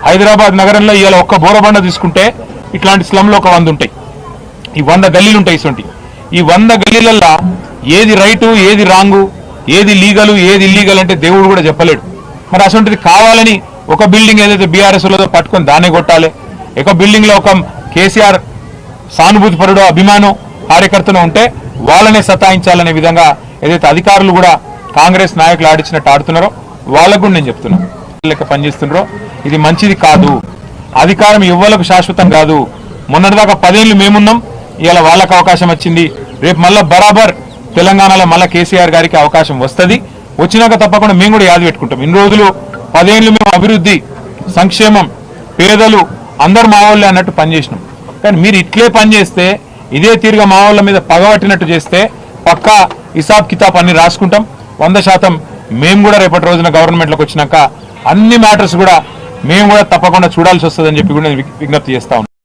హైదరాబాద్ నగరంలో ఇవాళ ఒక్క బోరబండ తీసుకుంటే ఇట్లాంటి స్లమ్లో ఒక 100 ఉంటాయి. ఈ 100 గల్లీలు ఉంటాయి. ఇటువంటి ఈ 100 గల్లీలల్లో ఏది రైటు, ఏది రాంగు, ఏది లీగలు, ఏది ఇల్లీగల్ అంటే దేవుడు కూడా చెప్పలేడు. మరి అటువంటిది కావాలని ఒక బిల్డింగ్ ఏదైతే బీఆర్ఎస్లో పట్టుకొని దాన్నే కొట్టాలి, ఒక బిల్డింగ్లో ఒక కేసీఆర్ సానుభూతి పరుడు, అభిమానం, కార్యకర్తలు ఉంటే వాళ్ళనే సతాయించాలనే విధంగా ఏదైతే అధికారులు కూడా కాంగ్రెస్ నాయకులు ఆడించినట్టు ఆడుతున్నారో వాళ్ళకు కూడా నేను చెప్తున్నాను, లెక్క పనిచేస్తున్నారో ఇది మంచిది కాదు. అధికారం ఎవ్వలకు శాశ్వతం కాదు. మొన్నటిదాకా 10 ఏళ్ళు మేమున్నాం, ఇలా వాళ్ళకి అవకాశం వచ్చింది. రేపు మళ్ళా బరాబర్ తెలంగాణలో మళ్ళా కేసీఆర్ గారికి అవకాశం వస్తుంది. వచ్చినాక తప్పకుండా మేము కూడా యాది పెట్టుకుంటాం. ఇన్ని రోజులు 10 ఏళ్ళు మేము అభివృద్ధి, సంక్షేమం, పేదలు అందరు మా వాళ్ళే అన్నట్టు పనిచేసినాం. కానీ మీరు ఇట్లే పనిచేస్తే, ఇదే తీరుగా మా వాళ్ళ మీద పగబట్టినట్టు చేస్తే పక్కా హిసాబ్ కితాబ్ అన్ని రాసుకుంటాం. 100% మేము కూడా రేపటి రోజున గవర్నమెంట్లోకి వచ్చినాక అన్ని మ్యాటర్స్ కూడా మేము కూడా తప్పకుండా చూడాల్సి వస్తుందని చెప్పి కూడా నేను విజ్ఞప్తి చేస్తా ఉన్నాను.